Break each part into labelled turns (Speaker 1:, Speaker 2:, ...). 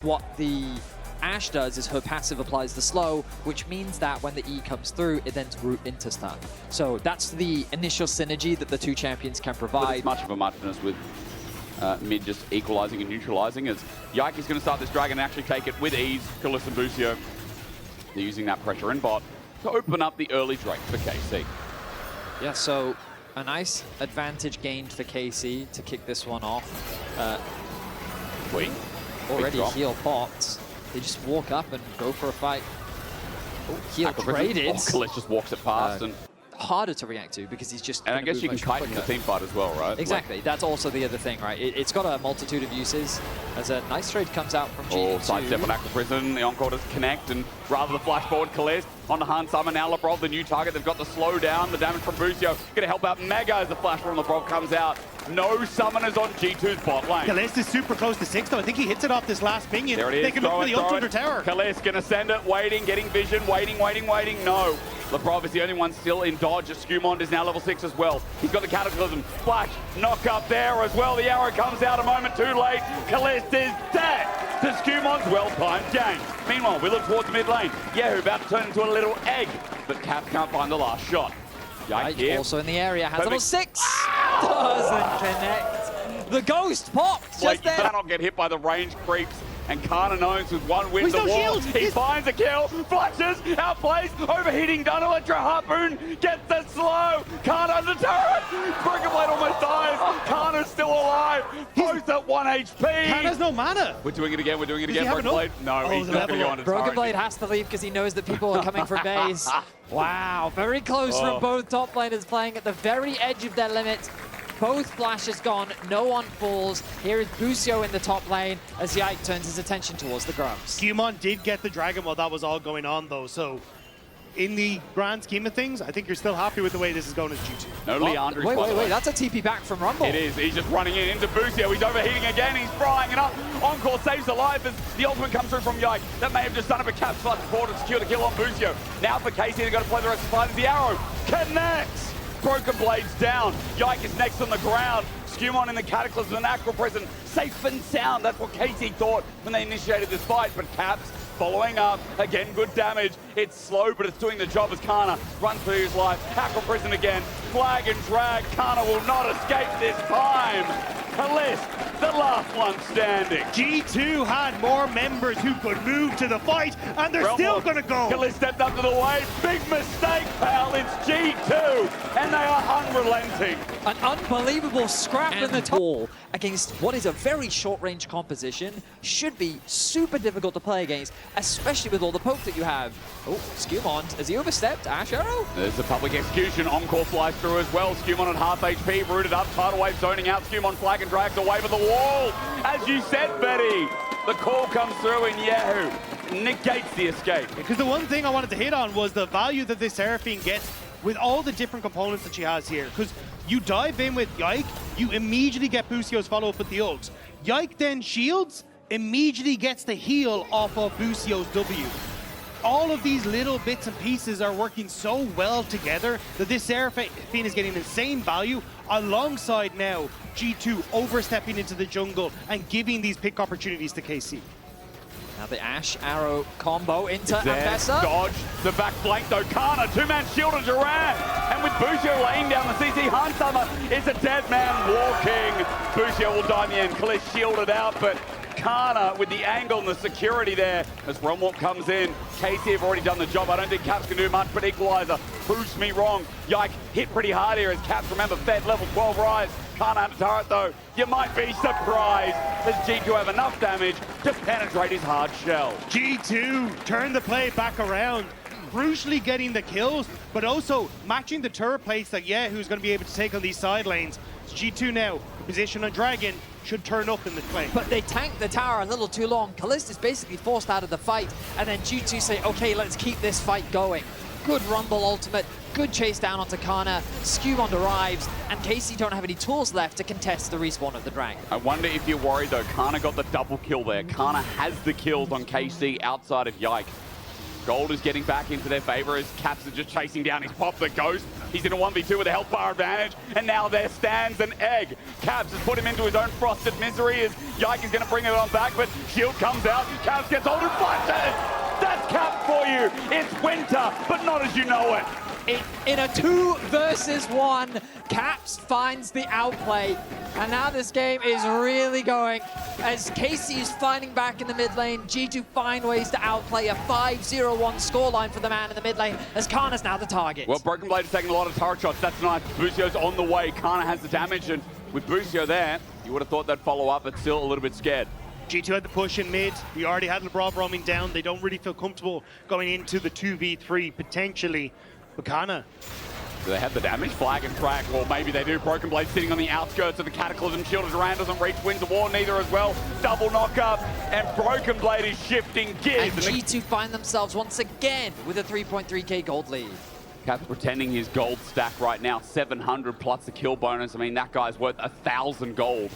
Speaker 1: What the Ashe does is her passive applies the slow, which means that when the E comes through, it then root into stun. So that's the initial synergy that the two champions can provide.
Speaker 2: As much of a muchness with mid just equalizing and neutralizing, as Yike is going to start this dragon and actually take it with ease. Kalista and Busio, they're using that pressure in bot to open up the early Drake for KC.
Speaker 1: Yeah, so a nice advantage gained for KC to kick this one off.
Speaker 2: Queen.
Speaker 1: Already heal popped. They just walk up and go for a fight. Oh, heal traded.
Speaker 2: Kalista just walks it past and
Speaker 1: harder to react to because he's just.
Speaker 2: And I guess you can kite in the team fight as well, right?
Speaker 1: Exactly. Like, that's also the other thing, right? It's got a multitude of uses. As a nice trade comes out from G2.
Speaker 2: Oh, sidestep on Aqua Prison. The Encore does connect, and rather than flash forward, Kalista on the Han Summer. Now Lebrov, the new target. They've got the slow down. The damage from Busio going to help out Mega as the flash from Lebrov comes out. No summoners on G2's bot lane.
Speaker 3: Kalista is super close to 6, though. I think he hits it off this last minion.
Speaker 2: There it is.
Speaker 3: They can look for the ult under tower.
Speaker 2: Kalista going to send it, waiting, getting vision, waiting. No. Lebrov is the only one still in dodge. Skirmishes is now level 6 as well. He's got the Cataclysm. Flash, knock up there as well. The arrow comes out a moment too late. Kalista is dead. To Skirmishes' well-timed game. Meanwhile, we look towards mid lane. Yehu about to turn into a little egg, but Cap can't find the last shot. Yike here.
Speaker 1: Also in the area, has level 6. Doesn't connect. The ghost popped just there.
Speaker 2: Cannot get hit by the range creeps. And Kana knows with one win the wall. He finds a kill, flashes, outplays, overheating, done Electro Harpoon, gets the slow. Kana under turret. Crooked Blade almost dies. Kana's still alive. Both at 1 HP.
Speaker 3: Kana's no mana.
Speaker 2: We're doing it again. Broken Blade. No, he's not going to go on his
Speaker 1: Broken Blade has to leave because he knows that people are coming from base. Wow, very close from both top laners playing at the very edge of their limit. Both flashes gone, no one falls. Here is Busio in the top lane as Yike turns his attention towards the Grubs.
Speaker 3: Skirmishes did get the dragon while that was all going on, though, so in the grand scheme of things, I think you're still happy with the way this is going as G2.
Speaker 2: No, Leandre's
Speaker 1: wait, that's a TP back from Rumble.
Speaker 2: It is, he's just running into Busio, he's overheating again, he's frying it up. Encore saves the life as the ultimate comes through from Yike. That may have just done up a cap spot to secure the kill on Busio. Now for KC, they've got to play the rest of the fight as the arrow connects. Broken Blade's down. Yike is next on the ground. Skirmishes in the Cataclysm and Aqua Prison. Safe and sound. That's what KC thought when they initiated this fight. But Caps following up. Again, good damage. It's slow, but it's doing the job as Kana runs for his life. Aqua Prison again. Flag and drag. Kana will not escape this time. Kalista, the last one standing.
Speaker 3: G2 had more members who could move to the fight, and they're still going to go.
Speaker 2: Kalista stepped up to the wave. Big mistake, pal. It's G2, and they are unrelenting.
Speaker 1: An unbelievable scrap in the wall against what is a very short-range composition. Should be super difficult to play against, especially with all the poke that you have. Oh, Skirmishes, has he overstepped? Ash Arrow?
Speaker 2: There's a public execution. Encore flies through as well. Skirmishes at half HP, rooted up. Tidal Wave zoning out. Skirmishes flag and drags away from the wall. As you said, Betty, the call comes through and Yehu negates the escape.
Speaker 3: Because the one thing I wanted to hit on was the value that this Seraphine gets with all the different components that she has here. Because you dive in with Yike, you immediately get Busio's follow-up with the ult. Yike then shields, immediately gets the heal off of Busio's W. All of these little bits and pieces are working so well together that this Seraphine is getting insane value alongside now G2 overstepping into the jungle and giving these pick opportunities to KC.
Speaker 1: Now the Ash Arrow combo into Ambessa.
Speaker 2: Dodge the back flank though. Kana, two-man shield on Duran. And with Busio laying down the CC, Han Summer is a dead man walking. Busio will die in the end. Kalista shielded out, but Kana with the angle and the security there as Rumwalk comes in. KC have already done the job. I don't think Caps can do much, but Equalizer proves me wrong. Yike hit pretty hard here as Caps, remember, fed level 12 rise. Kana under turret though. You might be surprised as G2 have enough damage to penetrate his hard shell.
Speaker 3: G2 turn the play back around, crucially getting the kills, but also matching the turret plates that who's going to be able to take on these side lanes. G2 now, position on Dragon, should turn up in the play.
Speaker 1: But they tank the tower a little too long. Kalista is basically forced out of the fight, and then G2 say, okay, let's keep this fight going. Good Rumble ultimate, good chase down onto Kana, Skirmishes arrives, and KC don't have any tools left to contest the respawn of the dragon.
Speaker 2: I wonder if you're worried though, Kana got the double kill there. Kana has the kills on KC outside of Yike. Gold is getting back into their favor as Caps are just chasing down his pop, the Ghost. He's in a 1v2 with a health bar advantage, and now there stands an egg. Caps has put him into his own frosted misery as Yike is going to bring it on back, but shield comes out. Caps gets hold and flashes. That's Cap for you. It's winter, but not as you know it.
Speaker 1: In a 2 versus 1, Caps finds the outplay. And now this game is really going as KC is fighting back in the mid lane. G2 find ways to outplay a 5-0-1 scoreline for the man in the mid lane as Kana's now the target.
Speaker 2: Well, Broken Blade is taking a lot of turret shots. That's nice. Busio's on the way. Kana has the damage, and with Busio there, you would have thought they'd follow up, but still a little bit scared.
Speaker 3: G2 had the push in mid. We already had LeBron roaming down. They don't really feel comfortable going into the 2v3 potentially. But Kana,
Speaker 2: do they have the damage? Flag and track. Well, maybe they do. Broken Blade sitting on the outskirts of the Cataclysm. Shield as Rand doesn't reach. Wins the war neither as well. Double knockup. And Broken Blade is shifting gears.
Speaker 1: And G2 find themselves once again with a 3.3k gold lead.
Speaker 2: Cap's pretending his gold stack right now. 700 plus the kill bonus. I mean, that guy's worth 1,000 gold.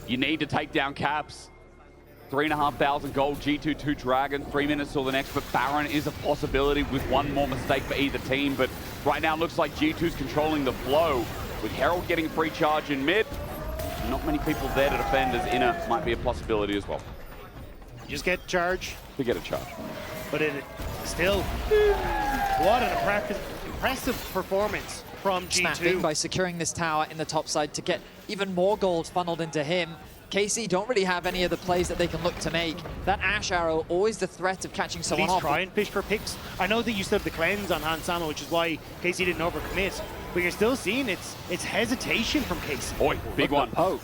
Speaker 2: You need to take down Caps. 3,500 gold, G2 2 Dragon, 3 minutes till the next, but Baron is a possibility with one more mistake for either team, but right now it looks like G2's controlling the flow. With Herald getting free charge in mid, not many people there to defend, as Inner might be a possibility as well.
Speaker 3: you just get charge.
Speaker 2: We get a charge.
Speaker 3: But it still, what an impressive performance from G2.
Speaker 1: Snapping by securing this tower in the top side to get even more gold funneled into him. KC don't really have any of the plays that they can look to make. That Ash Arrow, always the threat of catching someone off.
Speaker 3: Please try and fish for picks. I know that you still have the cleanse on Han Sama, which is why KC didn't overcommit. But you're still seeing it's hesitation from KC.
Speaker 2: Oi, big one.
Speaker 1: Poke.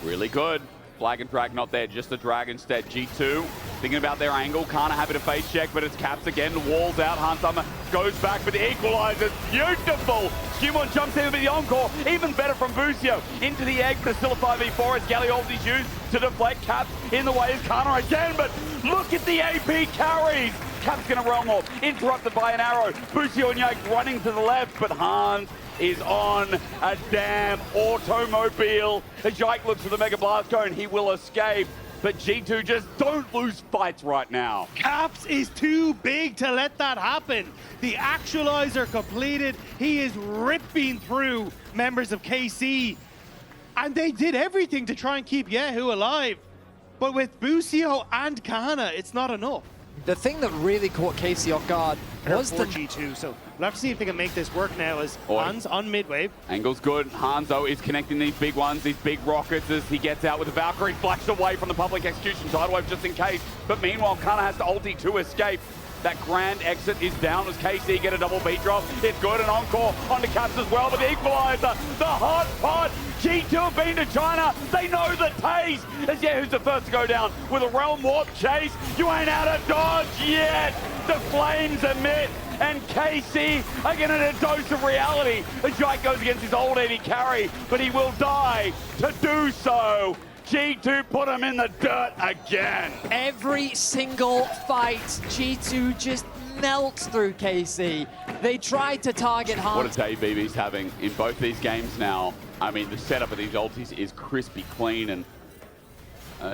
Speaker 2: Really good. Flag and drag not there, just a drag instead. G2 thinking about their angle, can't have it a face check, but it's Caps again. The wall's out. Hansama goes back for the equalizer. Beautiful. Skumon jumps in with the encore. Even better from Busio. Into the egg, but it's still a 5v4 as Galliold used to deflect. Caps in the way is Kana again, but look at the AP carries. Caps gonna realm off, interrupted by an arrow. Busio and Yike running to the left, but Hans is on a damn automobile. As Yike looks for the Mega Blast Cone, he will escape. But G2 just don't lose fights right now.
Speaker 3: Caps is too big to let that happen. The actualizer completed. He is ripping through members of KC. And they did everything to try and keep Yehu alive. But with Busio and Kana, it's not enough.
Speaker 1: The thing that really caught KC off guard was the
Speaker 3: G2, so we'll have to see if they can make this work now as Hans on mid-wave.
Speaker 2: Angle's good. Hanzo is connecting these big ones, these big rockets as he gets out with the Valkyrie, flashed away from the public execution tidal wave just in case. But meanwhile, Kana has to ulti to escape. That grand exit is down as KC get a double beat drop. It's good, and encore onto Caps as well, but the equalizer, the hot pot. G2 have been to China. They know the taste. As who's the first to go down with a realm warp chase. You ain't out of dodge yet. The flames emit, and KC are getting a dose of reality as Jike goes against his old Eddie carry, but he will die to do so. G2 put him in the dirt again.
Speaker 1: Every single fight, G2 just melts through KC. They tried to target Hans.
Speaker 2: What a day BB's having in both these games now. I mean, the setup of these ultis is crispy clean, and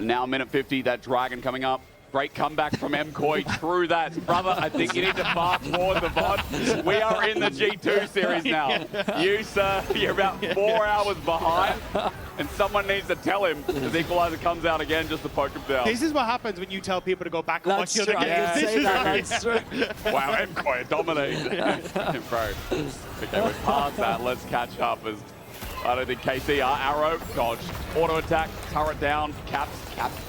Speaker 2: now minute 50, that Dragon coming up. Great comeback from MCoy through that. Brother, I think you need to fast forward the VOD. We are in the G2 series now. You, sir, you're about 4 hours behind, and someone needs to tell him as Equalizer comes out again just to poke him down.
Speaker 3: This is what happens when you tell people to go back and watch the other games.
Speaker 1: That's true.
Speaker 2: Wow, MCoy dominated. Bro, okay, we're past that. Let's catch up as I don't think KC are arrow, dodge, auto attack, turret down, Caps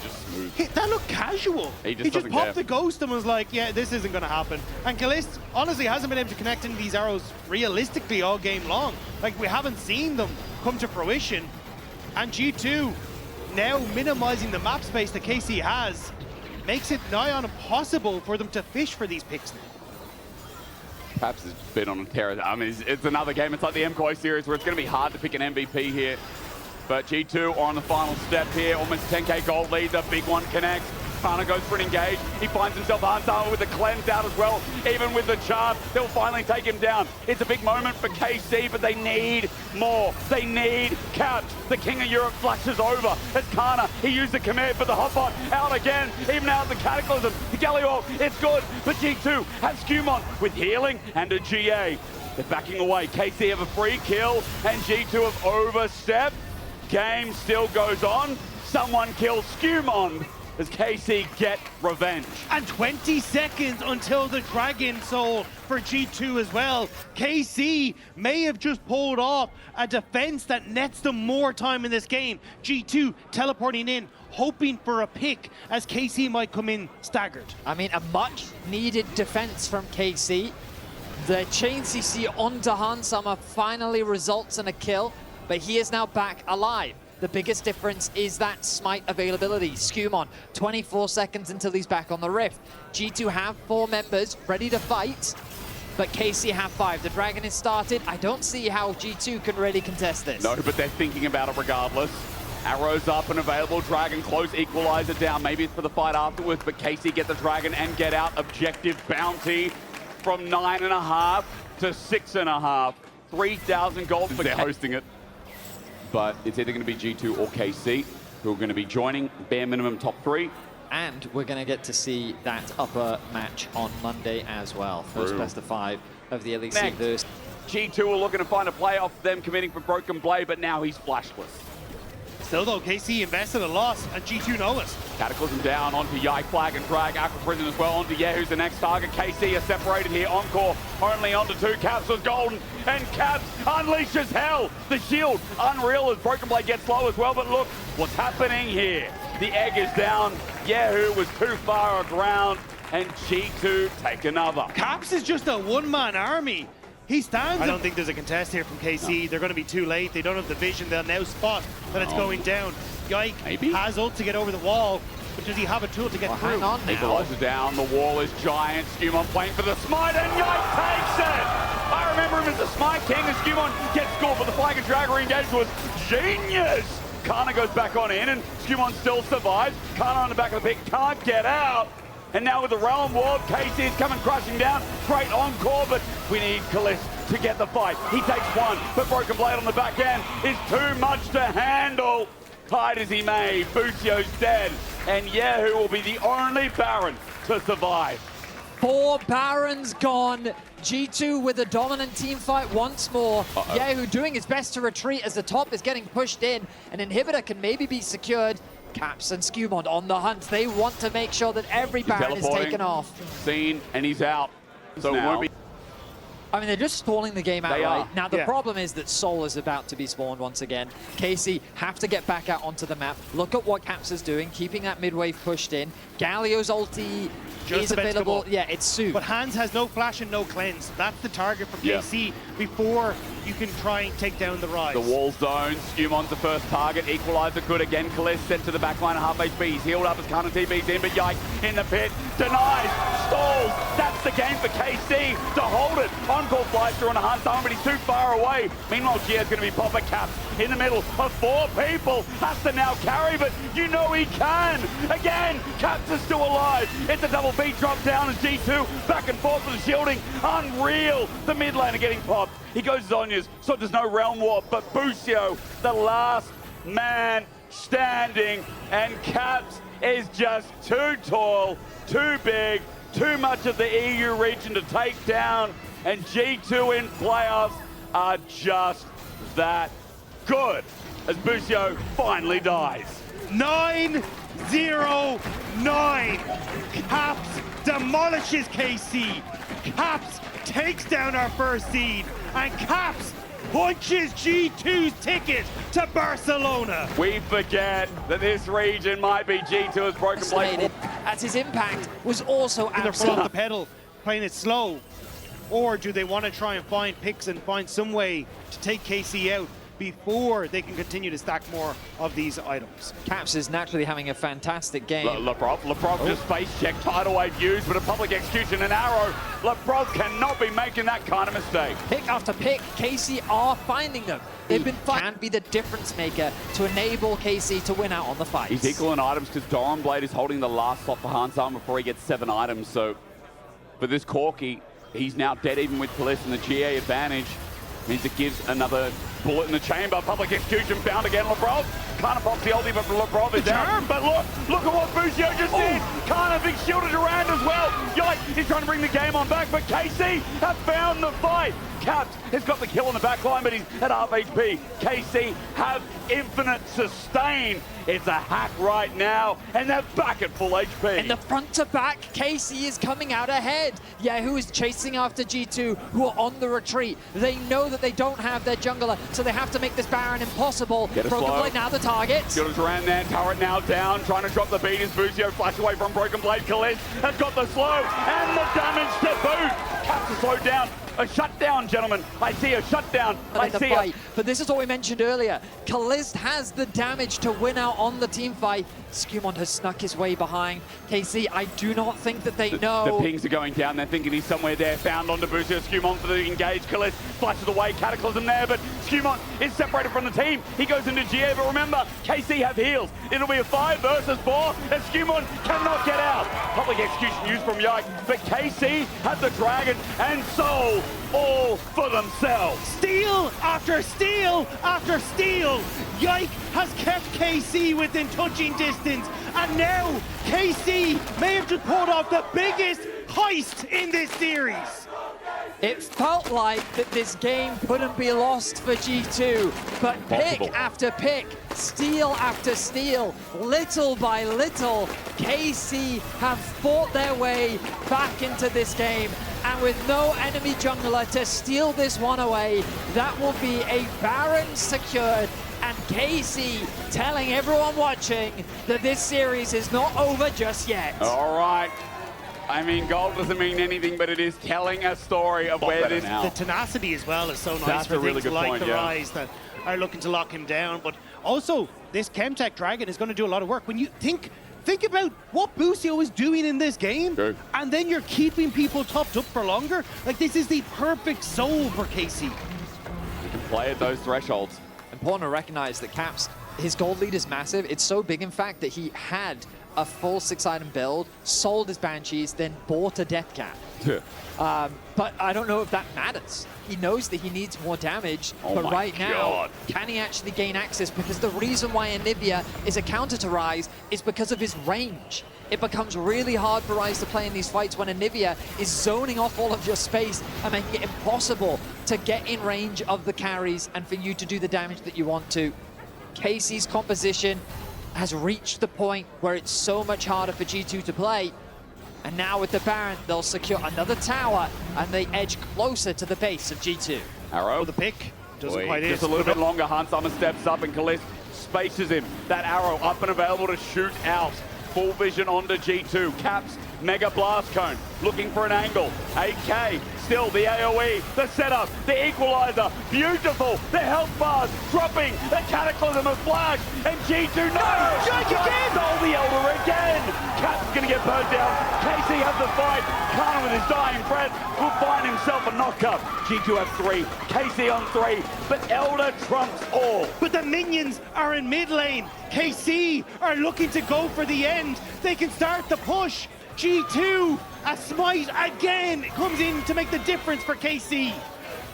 Speaker 2: just smooth.
Speaker 3: That looked casual.
Speaker 2: He just
Speaker 3: popped the ghost and was like, yeah, this isn't going to happen. And Kalist honestly hasn't been able to connect into these arrows realistically all game long. Like, we haven't seen them come to fruition. And G2 now minimizing the map space that KC has makes it nigh on impossible for them to fish for these picks now.
Speaker 2: Caps has been on a tear. I mean, it's another game. It's like the MCoy series where it's going to be hard to pick an MVP here. But G2 are on the final step here. Almost 10k gold lead. The big one connects. Kana goes for an engage. He finds himself Hansama with the cleanse out as well. Even with the charm, they'll finally take him down. It's a big moment for KC, but they need more. They need Caps. The King of Europe flashes over as Kana. He used the commit, but the hotbot out again. Even out the Cataclysm. The Galio, it's good. But G2 has Skewmon with healing and a GA. They're backing away. KC have a free kill, and G2 have overstepped. Game still goes on. Someone kills Skewmon as KC get revenge.
Speaker 3: And 20 seconds until the Dragon Soul for G2 as well. KC may have just pulled off a defense that nets them more time in this game. G2 teleporting in, hoping for a pick as KC might come in staggered.
Speaker 1: I mean, a much needed defense from KC. The chain CC onto Hansama finally results in a kill, but he is now back alive. The biggest difference is that smite availability. Skewmon, 24 seconds until he's back on the Rift. G2 have 4 members ready to fight, but KC have 5. The Dragon is started. I don't see how G2 can really contest this.
Speaker 2: No, but they're thinking about it regardless. Arrows up and available. Dragon close, equalizer down. Maybe it's for the fight afterwards, but KC get the Dragon and get out. Objective bounty from 9.5 to 6.5. 3,000 gold for hosting it. But it's either going to be G2 or KC who are going to be joining bare minimum top 3.
Speaker 1: And we're going to get to see that upper match on Monday as well. First best of 5 of the LEC versus
Speaker 2: G2 are looking to find a play off them committing for Broken Blade, but now he's flashless.
Speaker 3: Still though, KC invested a loss, and G2 know it.
Speaker 2: Cataclysm down onto Yike, Flag and Drag, Aqua Prison as well, onto Yehu's the next target. KC are separated here, Encore only onto 2, Caps was golden, and Caps unleashes hell. The shield, unreal as Broken Blade gets low as well, but look what's happening here. The egg is down, Yehu was too far aground, and G2 take another.
Speaker 3: Caps is just a one-man army. He stands. I don't think there's a contest here from KC. No. They're going to be too late. They don't have the vision. They'll now spot that it's going down. Yike has ult to get over the wall, but does he have a tool to get through?
Speaker 1: Hang on now.
Speaker 2: Equalizer down, the wall is giant. Skewmon playing for the smite, and Yike takes it! I remember him as the smite king, and Skewmon gets scored, but the Flag and Drag re-engage was genius! Kana goes back on in, and Skewmon still survives. Kana on the back of the pick, can't get out. And now with the Realm Warp, KC is coming crashing down. Great encore, but we need Kalist to get the fight. He takes 1, but Broken Blade on the back end is too much to handle. Tight as he may, Busio's dead, and Yehu will be the only Baron to survive.
Speaker 1: 4 Barons gone. G2 with a dominant team fight once more. Yehu doing his best to retreat as the top is getting pushed in. An inhibitor can maybe be secured. Caps and Skewmon on the hunt. They want to make sure that every Baron is taken off.
Speaker 2: Seen, and he's out. So it won't be.
Speaker 1: I mean, they're just stalling the game outright.
Speaker 2: are.
Speaker 1: Now, the problem is that Soul is about to be spawned once again. KC have to get back out onto the map. Look at what Caps is doing, keeping that mid-wave pushed in. Galio's ulti is available. Yeah, it's soon.
Speaker 3: But Hans has no flash and no cleanse. That's the target for KC before you can try and take down the Rise.
Speaker 2: The wall zone, Skewmon's the first target. Equalizer good again. Kalist sent to the back line at half HP. He's healed up as Kana TB's in, but Yike in the pit. Denies, stalls. That's the game for KC to hold it. Encore flies through on a hard time, but he's too far away. Meanwhile, Gia's going to be Popper Caps in the middle of 4 people. Has to now carry, but you know he can. Again, Caps is still alive. It's a double beat drop down as G2 back and forth with the shielding. Unreal. The mid laner getting popped. He goes Zhonya's, so there's no Realm Warp, but Busio, the last man standing, and Caps is just too tall, too big, too much of the EU region to take down, and G2 in playoffs are just that good as Busio finally dies.
Speaker 3: 9-0-9. Caps demolishes KC. Caps takes down our first seed, and Caps punches G2's ticket to Barcelona.
Speaker 2: We forget that this region might be G2's Broken Blade.
Speaker 1: As his impact was also
Speaker 3: They're full
Speaker 1: absent.
Speaker 3: the pedal, playing it slow. Or do they want to try and find picks and find some way to take KC out? before they can continue to stack more of these items.
Speaker 1: Caps is naturally having a fantastic game.
Speaker 2: Leprov just face check, tidal wave used, but a public execution and arrow. Leprov cannot be making that kind of mistake.
Speaker 1: Pick after pick, KC are finding them. They've been can be the difference maker to enable KC to win out on the fight.
Speaker 2: He's equal in items because Doran Blade is holding the last slot for Hansam before he gets 7 items. So for this Corky, he's now dead even with Police, and the GA advantage means it gives another bullet in the chamber. Public execution found again. Leprov kind of pops the ulti, but Leprov is down. But look at what Busio just did. Kind of big shielded around as well. Yike, he's trying to bring the game on back, but KC have found the fight. Caps has got the kill on the back line, but he's at half HP. KC have infinite sustain. It's a hack right now, and they're back at full HP.
Speaker 1: In the front to back, KC is coming out ahead. Yahoo is chasing after G2, who are on the retreat. They know that they don't have their jungler, so they have to make this Baron impossible. Broken Blade now the target.
Speaker 2: Skirmishes around there, turret now down, trying to drop the beat as Busio flash away from Broken Blade. Kalist has got the slow and the damage to boot. Caps are slowed down. A shutdown, gentlemen. I see a shutdown. I see a...
Speaker 1: But this is what we mentioned earlier. Kalist has the damage to win out on the team fight. Skirmon has snuck his way behind. KC, I do not think that they know.
Speaker 2: The pings are going down. They're thinking he's somewhere there. Found onto Busio. Skirmon for the engage. Kalist flashes away. Cataclysm there, but Skirmon is separated from the team. He goes into GA, but remember, KC have heals. It'll be a 5 versus 4, and Skirmon cannot get out. Public execution used from Yike, but KC have the dragon and soul all for themselves.
Speaker 3: Steal after steal after steal. Yike has kept KC within touching distance, and now KC may have just pulled off the biggest heist in this series.
Speaker 1: It felt like that this game couldn't be lost for G2, but pick after pick, steal after steal, little by little, KC have fought their way back into this game. And with no enemy jungler to steal this one away, that will be a Baron secured. And KC telling everyone watching that this series is not over just yet.
Speaker 2: All right. I mean, gold doesn't mean anything, but it is telling a story of where this...
Speaker 3: The tenacity as well is so nice.
Speaker 2: That's
Speaker 3: for
Speaker 2: a really
Speaker 3: things
Speaker 2: good
Speaker 3: like
Speaker 2: point,
Speaker 3: the Rise that are looking to lock him down. But also, this Chemtech Dragon is going to do a lot of work. When you think about what Busio is doing in this game, and then you're keeping people topped up for longer. Like, this is the perfect soul for KC.
Speaker 2: You can play at those thresholds.
Speaker 1: Important to recognize that Caps, his gold lead is massive. It's so big, in fact, that he had a full 6-item build, sold his Banshees, then bought a Death Cap. But I don't know if that matters. He knows that he needs more damage, but right now, can he actually gain access? Because the reason why Anivia is a counter to Rise is because of his range. It becomes really hard for Rise to play in these fights when Anivia is zoning off all of your space and making it impossible to get in range of the carries and for you to do the damage that you want to. KC's composition has reached the point where it's so much harder for G2 to play. And now with the Baron, they'll secure another tower and they edge closer to the base of G2.
Speaker 2: Arrow.
Speaker 3: The pick doesn't quite hit.
Speaker 2: Just a little bit longer. Hansama steps up and Kalist spaces him. That arrow up and available to shoot out. Full vision onto G2. Caps, Mega Blast Cone, looking for an angle. 8K, still the AoE, the setup, the equalizer, beautiful, the health bars dropping, the Cataclysm of Flash, and G2, no!
Speaker 3: Strike again!
Speaker 2: Stole the Elder again! Cap's gonna get burnt down. KC has the fight. Karmine with his dying breath will find himself a knockup. G2 have 3, KC on 3, but Elder trumps all.
Speaker 3: But the minions are in mid lane. KC are looking to go for the end. They can start the push. G2, a smite again comes in to make the difference for KC.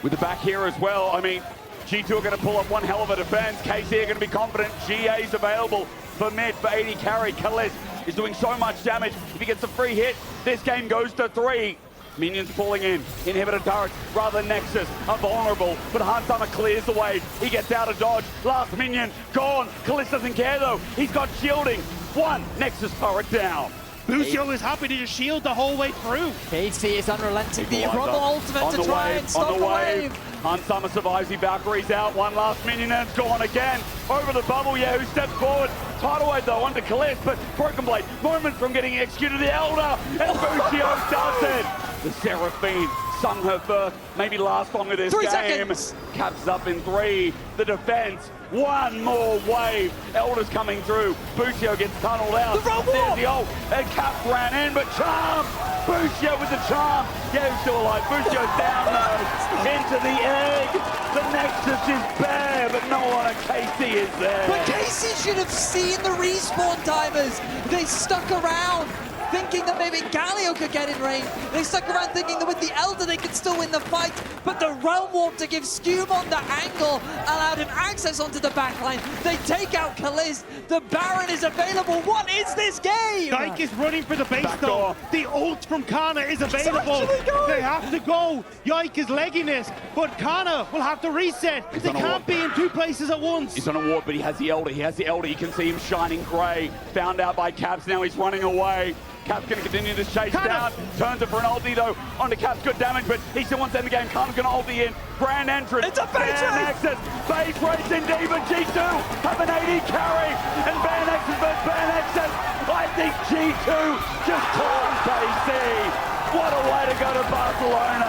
Speaker 2: With the back here as well, I mean, G2 are going to pull up one hell of a defense. KC are going to be confident. GA's available for mid for 80 carry. Kalist is doing so much damage. If he gets a free hit, this game goes to 3. Minions pulling in. Inhibitor turrets, rather Nexus, are vulnerable, but Hansama clears the way. He gets out of dodge. Last minion gone. Kalist doesn't care though. He's got shielding. 1 Nexus turret down.
Speaker 3: Busio is happy to just shield the whole way through.
Speaker 1: KC is unrelenting. The Rumble ultimate to try and stop the wave.
Speaker 2: Hansama survives. He Valkyrie's out. 1 last minion and it's gone again. Over the bubble, Yahoo steps forward. Tidal wave though onto Kalist, but Broken Blade, moment from getting executed. The Elder, and Busio does it. The Seraphine sung her first, maybe last song of this
Speaker 1: 3
Speaker 2: game.
Speaker 1: seconds.
Speaker 2: Caps up in 3. The defense, one more wave. Elder's coming through. Busio gets tunneled out.
Speaker 1: The roll
Speaker 2: There's the ult. And Cap ran in, but Charm. Busio with the charm. Yeah, he's still alive. Busio's down though. Into the egg. The Nexus is bare, but no one at KC is there.
Speaker 1: But KC should have seen the respawn timers. They stuck around thinking that maybe Galio could get in range. They stuck around thinking that with the Elder they could still win the fight, but the Realm Warp to give Skewmon the angle allowed him access onto the backline. They take out Kaliz. The Baron is available. What is this game?
Speaker 3: Dyke is running for the base
Speaker 2: Back
Speaker 3: though.
Speaker 2: door.
Speaker 3: The ult from Kana is available.
Speaker 1: actually going.
Speaker 3: They have to go. Yike is legging this, but Kana will have to reset. They
Speaker 2: on a
Speaker 3: can't
Speaker 2: walk.
Speaker 3: be in 2 places at once.
Speaker 2: He's on a ward, but he has the Elder. He has the Elder. You can see him shining grey. Found out by Caps. Now he's running away. Caps going to continue this chase down. Turns it for an ulti though. Onto Caps, good damage, but he still wants to end the game. Kana's going to ulti in. Grand entrance.
Speaker 1: It's a base
Speaker 2: Ban
Speaker 1: race.
Speaker 2: Access. Base race indeed, but G2 have an 80 carry. And Ban Access versus Ban Access. I think G2 just torn KC. What a way to go to Barcelona.